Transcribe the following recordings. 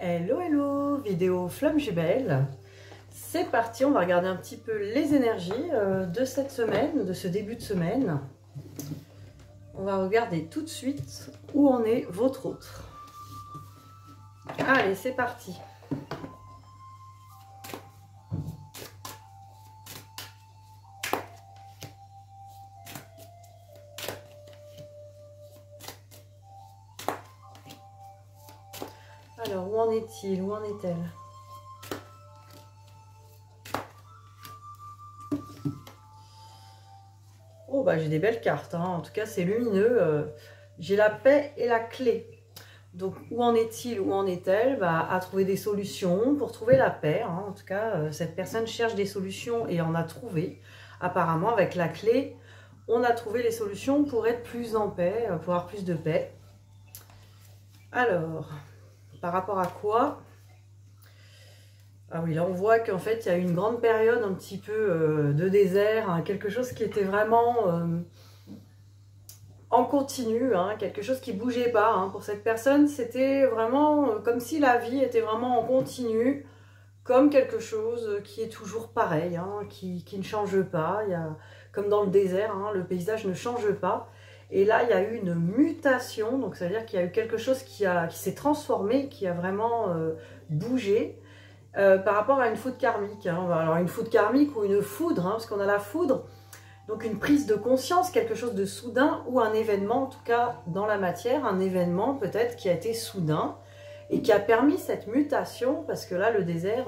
Hello hello, vidéo flamme jumelle. C'est parti, on va regarder un petit peu les énergies de cette semaine, de ce début de semaine. On va regarder tout de suite où en est votre autre. Allez, c'est parti. Alors, où en est-il? Où en est-elle? Oh, bah j'ai des belles cartes, hein. En tout cas, c'est lumineux. J'ai la paix et la clé. Donc, où en est-il? Où en est-elle? Bah, à trouver des solutions pour trouver la paix, hein. En tout cas, cette personne cherche des solutions et en a trouvé. Apparemment, avec la clé, on a trouvé les solutions pour être plus en paix, pour avoir plus de paix. Alors... par rapport à quoi? Ah oui, là on voit qu'en fait il y a eu une grande période un petit peu de désert, hein, quelque chose qui était vraiment en continu, hein, quelque chose qui bougeait pas. Hein. Pour cette personne, c'était vraiment comme si la vie était vraiment en continu, comme quelque chose qui est toujours pareil, hein, qui ne change pas. Il y a, comme dans le désert, hein, le paysage ne change pas. Et là, il y a eu une mutation, donc ça veut dire qu'il y a eu quelque chose qui s'est transformé, qui a vraiment bougé par rapport à une foudre karmique. Hein. Alors une foudre karmique ou une foudre, hein, parce qu'on a la foudre, donc une prise de conscience, quelque chose de soudain, ou un événement, en tout cas dans la matière, un événement peut-être qui a été soudain et qui a permis cette mutation, parce que là, le désert,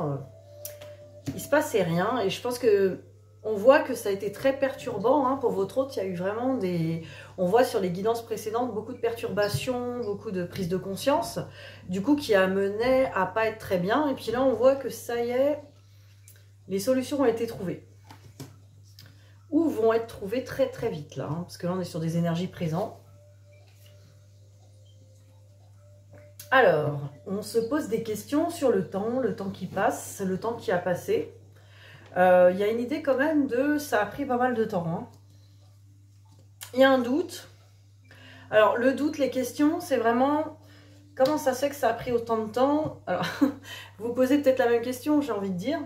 il se passait rien, et je pense que on voit que ça a été très perturbant, hein, pour votre autre. Il y a eu vraiment des... on voit sur les guidances précédentes beaucoup de perturbations, beaucoup de prise de conscience, du coup qui amenait à pas être très bien. Et puis là, on voit que ça y est, les solutions ont été trouvées. Ou vont être trouvées très très vite, là, hein, parce que là, on est sur des énergies présentes. Alors, on se pose des questions sur le temps qui passe, le temps qui a passé. Il y a une idée quand même de... ça a pris pas mal de temps. Hein. Il y a un doute. Alors, le doute, les questions, c'est vraiment... comment ça se fait que ça a pris autant de temps? Alors, vous posez peut-être la même question, j'ai envie de dire.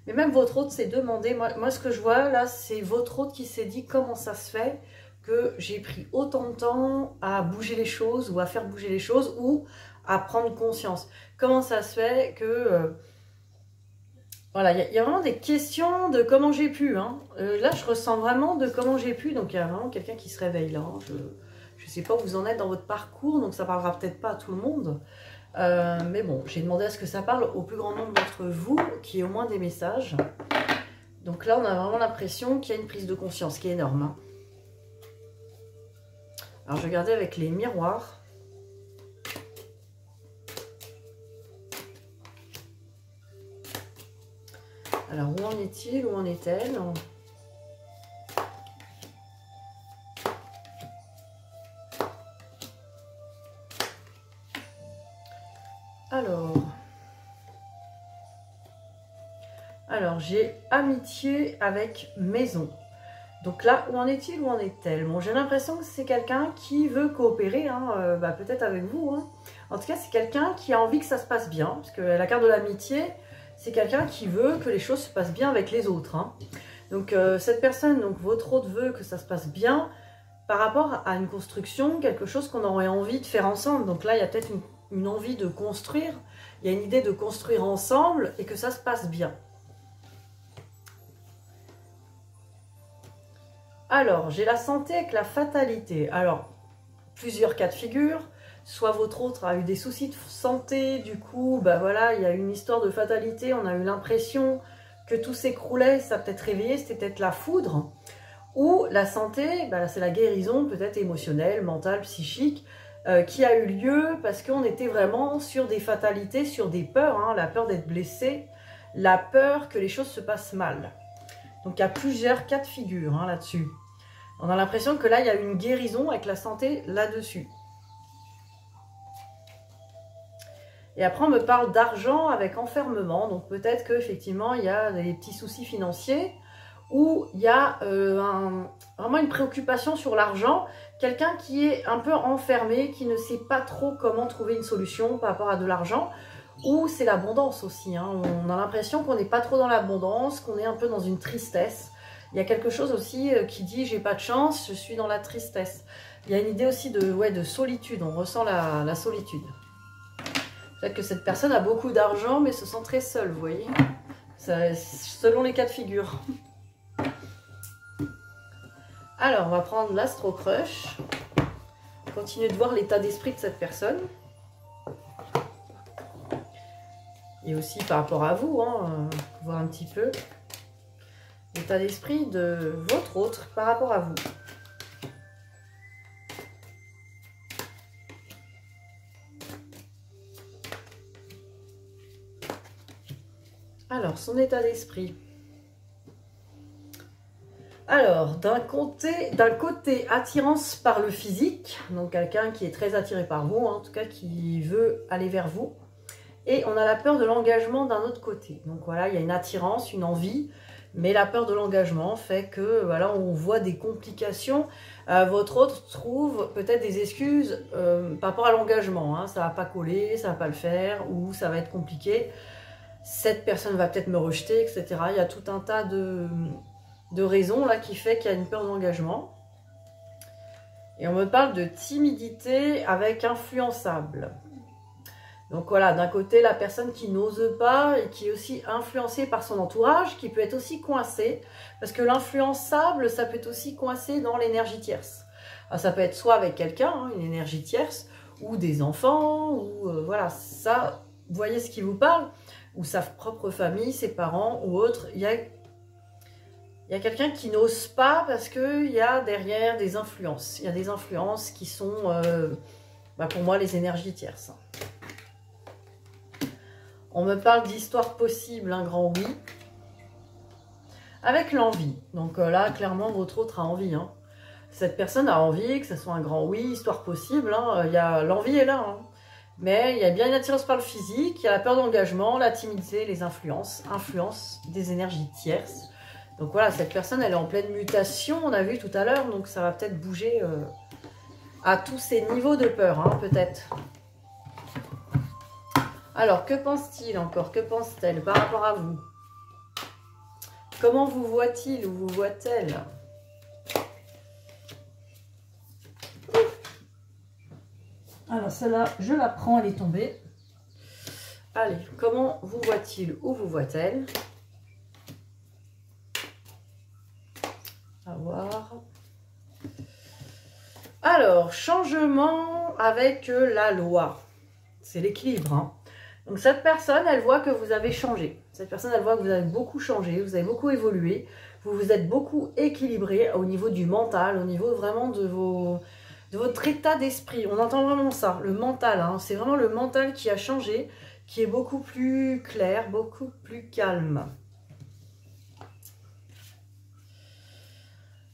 Mais même votre autre s'est demandé... Moi, ce que je vois, là, c'est votre autre qui s'est dit comment ça se fait que j'ai pris autant de temps à bouger les choses ou à faire bouger les choses ou à prendre conscience. Comment ça se fait que... voilà, il y a vraiment des questions de comment j'ai pu. Hein. Là, je ressens vraiment de comment j'ai pu. Donc, il y a vraiment quelqu'un qui se réveille là. Hein. Je ne sais pas où vous en êtes dans votre parcours, donc ça ne parlera peut-être pas à tout le monde. Mais bon, j'ai demandé à ce que ça parle au plus grand nombre d'entre vous, qui ait au moins des messages. Donc là, on a vraiment l'impression qu'il y a une prise de conscience qui est énorme. Hein. Alors, je vais regarder avec les miroirs. Alors, où en est-il? Où en est-elle? Alors j'ai amitié avec maison. Donc là, où en est-il? Où en est-elle? Bon, j'ai l'impression que c'est quelqu'un qui veut coopérer, hein, peut-être avec vous. Hein. En tout cas, c'est quelqu'un qui a envie que ça se passe bien, parce que la carte de l'amitié, c'est quelqu'un qui veut que les choses se passent bien avec les autres. Hein. Donc cette personne, donc votre autre veut que ça se passe bien par rapport à une construction, quelque chose qu'on aurait envie de faire ensemble. Donc là, il y a peut-être une envie de construire, il y a une idée de construire ensemble et que ça se passe bien. Alors, j'ai la santé avec la fatalité. Alors, plusieurs cas de figure. Soit votre autre a eu des soucis de santé, du coup, bah voilà, il y a une histoire de fatalité. On a eu l'impression que tout s'écroulait, ça a peut-être réveillé, c'était peut-être la foudre. Ou la santé, bah, c'est la guérison peut-être émotionnelle, mentale, psychique, qui a eu lieu parce qu'on était vraiment sur des fatalités, sur des peurs, hein, la peur d'être blessé, la peur que les choses se passent mal. Donc, il y a plusieurs cas de figure, hein, là-dessus. On a l'impression que là, il y a une guérison avec la santé là-dessus. Et après, on me parle d'argent avec enfermement. Donc, peut-être qu'effectivement, il y a des petits soucis financiers où il y a vraiment une préoccupation sur l'argent, quelqu'un qui est un peu enfermé, qui ne sait pas trop comment trouver une solution par rapport à de l'argent, ou c'est l'abondance aussi, hein. On a l'impression qu'on n'est pas trop dans l'abondance, qu'on est un peu dans une tristesse. Il y a quelque chose aussi qui dit j'ai pas de chance, je suis dans la tristesse. Il y a une idée aussi de solitude, on ressent la solitude. Peut-être que cette personne a beaucoup d'argent mais se sent très seule, vous voyez, selon les cas de figure. Alors, on va prendre l'Astro Crush. Continuer de voir l'état d'esprit de cette personne. Et aussi par rapport à vous, hein, voir un petit peu l'état d'esprit de votre autre par rapport à vous. Alors, son état d'esprit. Alors, d'un côté, attirance par le physique, donc quelqu'un qui est très attiré par vous, hein, en tout cas qui veut aller vers vous. Et on a la peur de l'engagement d'un autre côté. Donc voilà, il y a une attirance, une envie, mais la peur de l'engagement fait que voilà, on voit des complications. Votre autre trouve peut-être des excuses par rapport à l'engagement, hein. Ça ne va pas coller, ça ne va pas le faire, ou ça va être compliqué. Cette personne va peut-être me rejeter, etc. Il y a tout un tas de raisons là qui fait qu'il y a une peur d'engagement. Et on me parle de timidité avec influençable. Donc voilà, d'un côté, la personne qui n'ose pas et qui est aussi influencée par son entourage, qui peut être aussi coincée, parce que l'influençable, ça peut être aussi coincé dans l'énergie tierce. Alors, ça peut être soit avec quelqu'un, hein, une énergie tierce, ou des enfants, ou voilà, ça, vous voyez ce qui vous parle, ou sa propre famille, ses parents, ou autre. Il y a quelqu'un qui n'ose pas parce qu'il y a derrière des influences. Il y a des influences qui sont, pour moi, les énergies tierces. On me parle d'histoire possible, un grand oui. Avec l'envie. Donc là, clairement, votre autre a envie. Hein. Cette personne a envie que ce soit un grand oui, histoire possible. Hein. L'envie est là. Hein. Mais il y a bien une attirance par le physique, il y a la peur d'engagement, la timidité, les influences des énergies tierces. Donc voilà, cette personne, elle est en pleine mutation, on a vu tout à l'heure, donc ça va peut-être bouger à tous ces niveaux de peur, hein, peut-être. Alors, que pense-t-il encore? Que pense-t-elle par rapport à vous? Comment vous voit-il ou vous voit-elle? Alors, celle-là, je la prends, elle est tombée. Allez, comment vous voit-il ou vous voit-elle? À voir. Alors, changement avec la loi. C'est l'équilibre, hein. Donc cette personne, elle voit que vous avez changé. Cette personne, elle voit que vous avez beaucoup changé, vous avez beaucoup évolué, vous vous êtes beaucoup équilibré au niveau du mental, au niveau vraiment de votre état d'esprit. On entend vraiment ça, le mental. Hein. C'est vraiment le mental qui a changé, qui est beaucoup plus clair, beaucoup plus calme.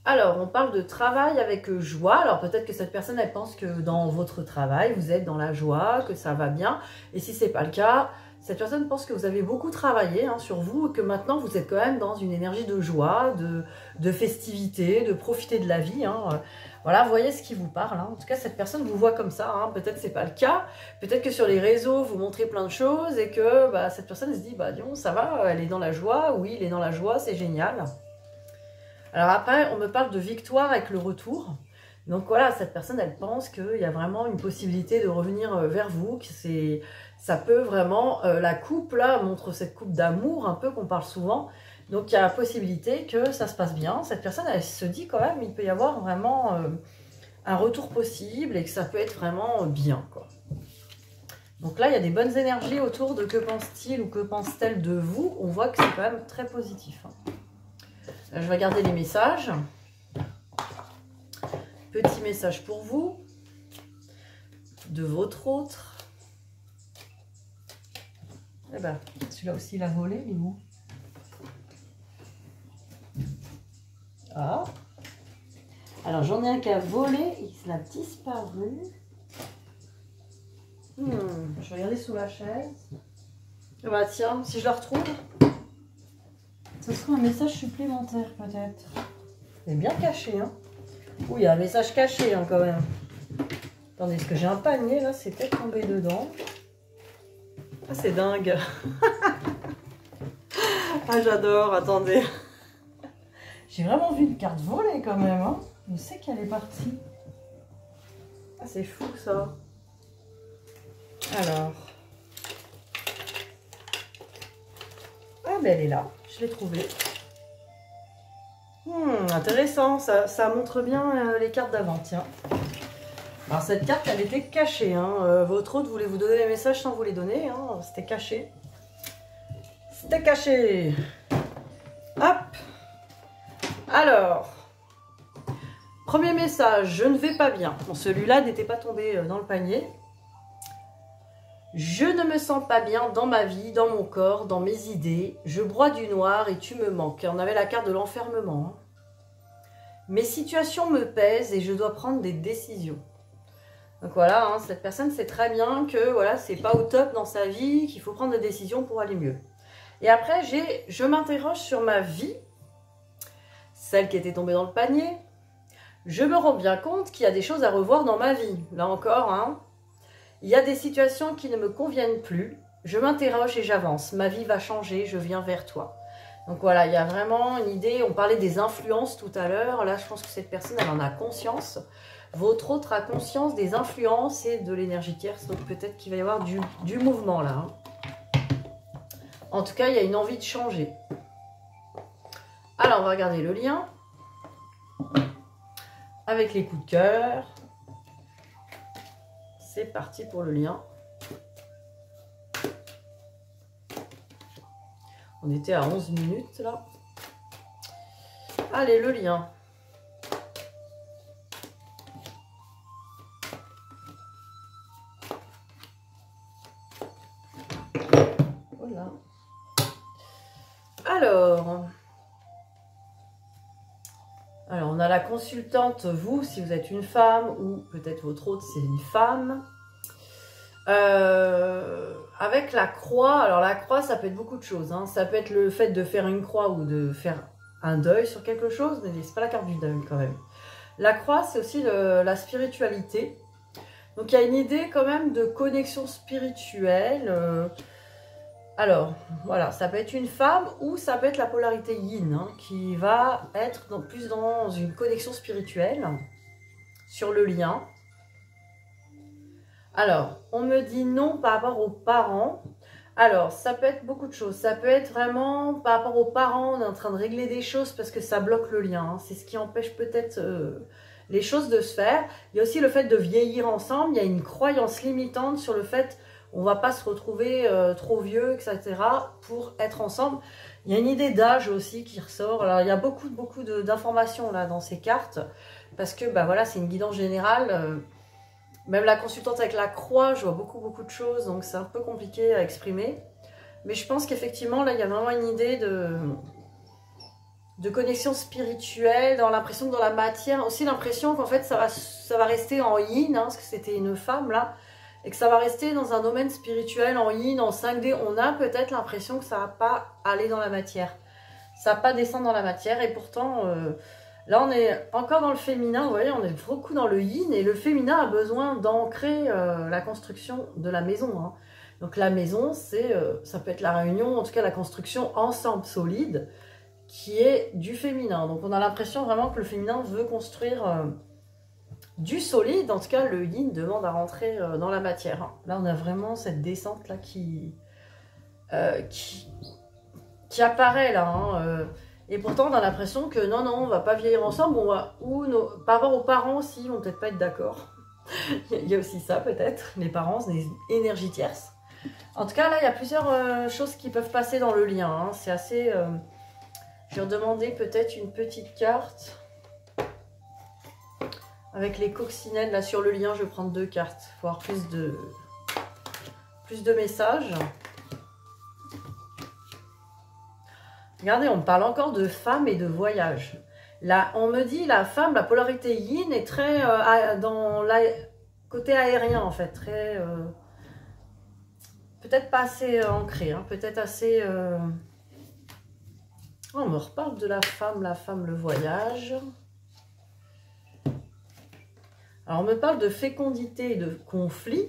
Alors, on parle de travail avec joie. Alors, peut-être que cette personne, elle pense que dans votre travail, vous êtes dans la joie, que ça va bien. Et si ce n'est pas le cas, cette personne pense que vous avez beaucoup travaillé hein, sur vous et que maintenant, vous êtes quand même dans une énergie de joie, de festivité, de profiter de la vie. Hein. Voilà, vous voyez ce qui vous parle. Hein. En tout cas, cette personne vous voit comme ça. Hein. Peut-être que ce n'est pas le cas. Peut-être que sur les réseaux, vous montrez plein de choses et que cette personne se dit, disons, ça va, elle est dans la joie. Oui, il est dans la joie, c'est génial. Alors après, on me parle de victoire avec le retour. Donc voilà, cette personne, elle pense qu'il y a vraiment une possibilité de revenir vers vous. Ça peut vraiment, la coupe là montre cette coupe d'amour un peu qu'on parle souvent. Donc il y a la possibilité que ça se passe bien. Cette personne, elle se dit quand même, il peut y avoir vraiment un retour possible et que ça peut être vraiment bien, quoi. Donc là, il y a des bonnes énergies autour de que pense-t-il ou que pense-t-elle de vous. On voit que c'est quand même très positif, hein. Je vais regarder les messages. Petit message pour vous. De votre autre. Eh ben, celui-là aussi, il a volé. Il est où? Ah. Alors, j'en ai un qui a volé. Il a disparu. Je vais regarder sous la chaise. Eh ben, tiens, si je le retrouve. Ce sera un message supplémentaire peut-être. C'est bien caché, hein. Oui, il y a un message caché hein, quand même. Attendez, est-ce que j'ai un panier là? C'est peut-être tombé dedans. Ah, c'est dingue. Ah, j'adore, attendez. J'ai vraiment vu une carte volée quand même. Hein. Je sais qu'elle est partie. Ah, c'est fou ça. Alors. Ah, ben elle est là. Je l'ai trouvée. Intéressant. Ça montre bien les cartes d'avant, tiens. Alors, cette carte, elle était cachée. Hein. Votre hôte voulait vous donner les messages sans vous les donner. Hein. C'était caché. C'était caché. Hop. Alors. Premier message. Je ne vais pas bien. Bon, celui-là n'était pas tombé dans le panier. Je ne me sens pas bien dans ma vie, dans mon corps, dans mes idées. Je broie du noir et tu me manques. On avait la carte de l'enfermement. Hein. Mes situations me pèsent et je dois prendre des décisions. Donc voilà, hein, cette personne sait très bien que voilà, c'est pas au top dans sa vie, qu'il faut prendre des décisions pour aller mieux. Et après, je m'interroge sur ma vie, celle qui était tombée dans le panier. Je me rends bien compte qu'il y a des choses à revoir dans ma vie. Là encore, hein. Il y a des situations qui ne me conviennent plus. Je m'interroge et j'avance. Ma vie va changer, je viens vers toi. Donc voilà, il y a vraiment une idée. On parlait des influences tout à l'heure. Là, je pense que cette personne, elle en a conscience. Votre autre a conscience des influences et de l'énergie tierce. Donc peut-être qu'il va y avoir du mouvement là. Hein. En tout cas, il y a une envie de changer. Alors, on va regarder le lien. Avec les coups de cœur. C'est parti pour le lien. On était à 11 minutes là. Allez, le lien. Voilà. Alors, on a la consultante, vous, si vous êtes une femme, ou peut-être votre autre, c'est une femme. Avec la croix, alors la croix, ça peut être beaucoup de choses. Hein. Ça peut être le fait de faire une croix ou de faire un deuil sur quelque chose, mais c'est pas la carte du deuil quand même. La croix, c'est aussi la spiritualité. Donc, il y a une idée quand même de connexion spirituelle. Alors, voilà, ça peut être une femme ou ça peut être la polarité yin, hein, qui va être plus dans une connexion spirituelle sur le lien. Alors, on me dit non par rapport aux parents. Alors, ça peut être beaucoup de choses. Ça peut être vraiment par rapport aux parents, on est en train de régler des choses parce que ça bloque le lien. Hein. C'est ce qui empêche peut-être les choses de se faire. Il y a aussi le fait de vieillir ensemble. Il y a une croyance limitante sur le fait on ne va pas se retrouver trop vieux, etc. pour être ensemble. Il y a une idée d'âge aussi qui ressort. Alors, il y a beaucoup d'informations là dans ces cartes parce que bah, voilà, c'est une guidance générale. Même la consultante avec la croix, je vois beaucoup de choses, donc c'est un peu compliqué à exprimer. Mais je pense qu'effectivement, là, il y a vraiment une idée de connexion spirituelle, dans l'impression que dans la matière, aussi l'impression qu'en fait, ça va rester en yin, hein, parce que c'était une femme, là, et que ça va rester dans un domaine spirituel, en yin, en 5D. On a peut-être l'impression que ça ne va pas aller dans la matière. Ça ne va pas descendre dans la matière, et pourtant... Là, on est encore dans le féminin, vous voyez, on est beaucoup dans le yin et le féminin a besoin d'ancrer la construction de la maison. Hein. Donc la maison, ça peut être la réunion, en tout cas la construction ensemble solide qui est du féminin. Donc on a l'impression vraiment que le féminin veut construire du solide, en tout cas le yin demande à rentrer dans la matière. Hein. Là, on a vraiment cette descente là qui apparaît là. Hein, et pourtant, on a l'impression que non, on va pas vieillir ensemble, par rapport aux parents aussi, ils vont peut-être pas être d'accord. Il y a aussi ça, peut-être, les parents, c'est des énergies tierces. En tout cas, là, il y a plusieurs choses qui peuvent passer dans le lien. Hein. C'est assez... Je vais redemander peut-être une petite carte. Avec les coccinelles, là, sur le lien, je vais prendre 2 cartes. Il faut avoir plus de messages. Regardez, on me parle encore de femmes et de voyage. Là, on me dit la femme, la polarité yin est très dans le côté aérien en fait, très peut-être pas assez ancré, hein, peut-être assez On me reparle de la femme, le voyage. Alors, on me parle de fécondité et de conflit.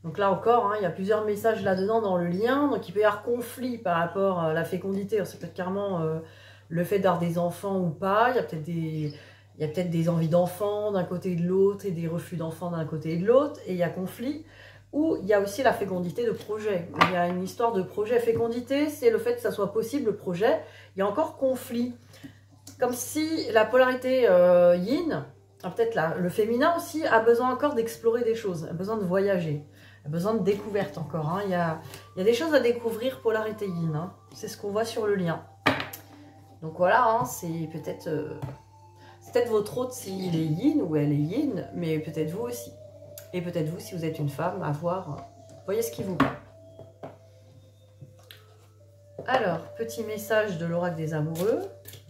Donc là encore, hein, il y a plusieurs messages là-dedans dans le lien. Donc il peut y avoir conflit par rapport à la fécondité. C'est peut-être carrément le fait d'avoir des enfants ou pas. Il y a peut-être des envies d'enfants d'un côté et de l'autre et des refus d'enfants d'un côté et de l'autre. Et il y a conflit. Ou il y a aussi la fécondité de projet. Il y a une histoire de projet. Fécondité, c'est le fait que ça soit possible, le projet. Il y a encore conflit. Comme si la polarité yin, peut-être le féminin aussi, a besoin encore d'explorer des choses, a besoin de voyager. Besoin de découverte encore. Hein. Il y a des choses à découvrir, polarité yin. Hein. C'est ce qu'on voit sur le lien. Donc voilà, hein, c'est peut-être votre hôte s'il est yin ou elle est yin, mais peut-être vous aussi. Et peut-être vous si vous êtes une femme, à voir. Voyez ce qui vous plaît. Alors, petit message de l'oracle des amoureux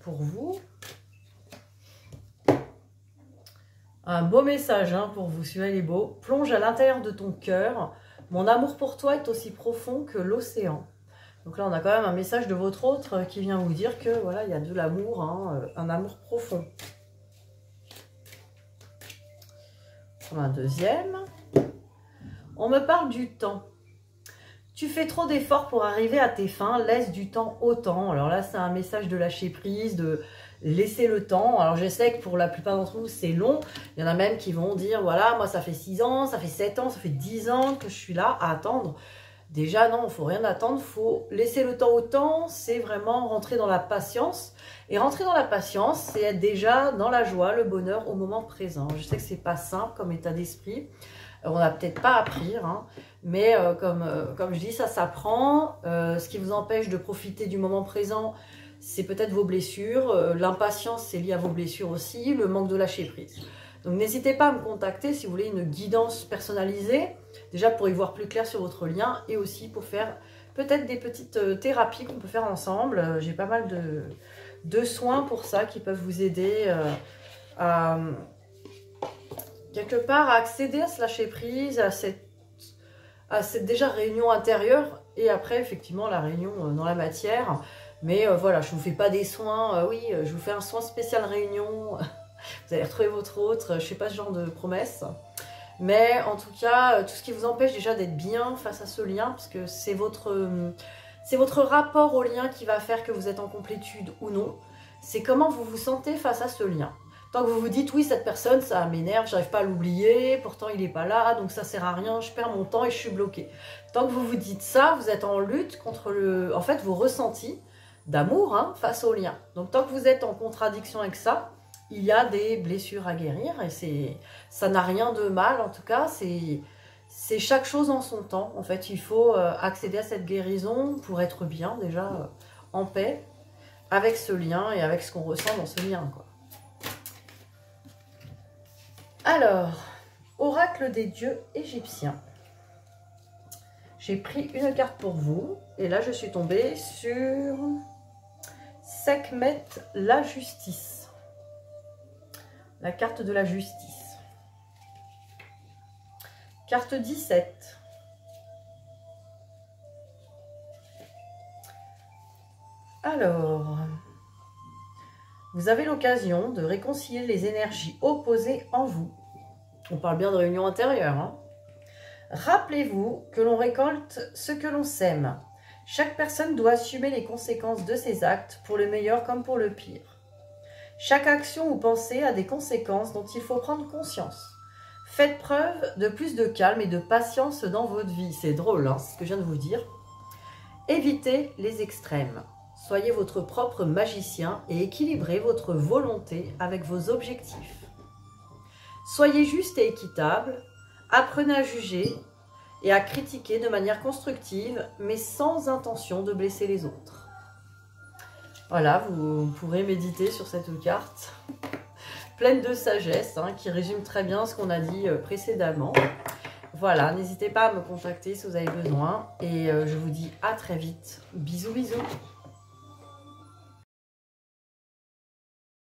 pour vous. Un beau message hein, pour vous, celui-là il est beau. Plonge à l'intérieur de ton cœur. Mon amour pour toi est aussi profond que l'océan. Donc là, on a quand même un message de votre autre qui vient vous dire que voilà, il y a de l'amour, hein, un amour profond. On a un deuxième. On me parle du temps. Tu fais trop d'efforts pour arriver à tes fins, laisse du temps au temps. Alors là, c'est un message de lâcher prise, de laisser le temps. Alors je sais que pour la plupart d'entre vous, c'est long. Il y en a même qui vont dire, voilà, moi ça fait 6 ans, ça fait 7 ans, ça fait 10 ans que je suis là à attendre. Déjà, non, il ne faut rien attendre, il faut laisser le temps au temps. C'est vraiment rentrer dans la patience. Et rentrer dans la patience, c'est être déjà dans la joie, le bonheur au moment présent. Je sais que c'est pas simple comme état d'esprit. On n'a peut-être pas appris, hein, mais comme je dis, ça s'apprend. Ce qui vous empêche de profiter du moment présent, c'est peut-être vos blessures. L'impatience, c'est lié à vos blessures aussi. Le manque de lâcher prise. Donc n'hésitez pas à me contacter si vous voulez une guidance personnalisée. Déjà pour y voir plus clair sur votre lien et aussi pour faire peut-être des petites thérapies qu'on peut faire ensemble. J'ai pas mal de soins pour ça qui peuvent vous aider à quelque part à accéder à ce lâcher prise, à cette déjà réunion intérieure et après effectivement la réunion dans la matière. Mais voilà, je ne vous fais pas des soins, oui, je vous fais un soin spécial réunion, vous allez retrouver votre autre, je ne fais pas ce genre de promesses. Mais en tout cas, tout ce qui vous empêche déjà d'être bien face à ce lien, parce que c'est votre rapport au lien qui va faire que vous êtes en complétude ou non. C'est comment vous vous sentez face à ce lien. Tant que vous vous dites, oui, cette personne, ça m'énerve, j'arrive pas à l'oublier, pourtant il n'est pas là, donc ça sert à rien, je perds mon temps et je suis bloquée. Tant que vous vous dites ça, vous êtes en lutte contre en fait, vos ressentis d'amour hein, face au lien. Donc tant que vous êtes en contradiction avec ça, il y a des blessures à guérir et ça n'a rien de mal en tout cas, c'est chaque chose en son temps. En fait, il faut accéder à cette guérison pour être bien déjà en paix avec ce lien et avec ce qu'on ressent dans ce lien, quoi. Alors, oracle des dieux égyptiens. J'ai pris une carte pour vous et là je suis tombée sur Sekhmet, la justice. La carte de la justice. Carte 17. Alors, vous avez l'occasion de réconcilier les énergies opposées en vous. On parle bien de réunion intérieure. Hein. Rappelez-vous que l'on récolte ce que l'on sème. Chaque personne doit assumer les conséquences de ses actes, pour le meilleur comme pour le pire. Chaque action ou pensée a des conséquences dont il faut prendre conscience. Faites preuve de plus de calme et de patience dans votre vie. C'est drôle, hein, c'est ce que je viens de vous dire. Évitez les extrêmes. Soyez votre propre magicien et équilibrez votre volonté avec vos objectifs. Soyez juste et équitable, apprenez à juger et à critiquer de manière constructive, mais sans intention de blesser les autres. Voilà, vous pourrez méditer sur cette carte, pleine de sagesse, hein, qui résume très bien ce qu'on a dit précédemment. Voilà, n'hésitez pas à me contacter si vous avez besoin, et je vous dis à très vite. Bisous, bisous.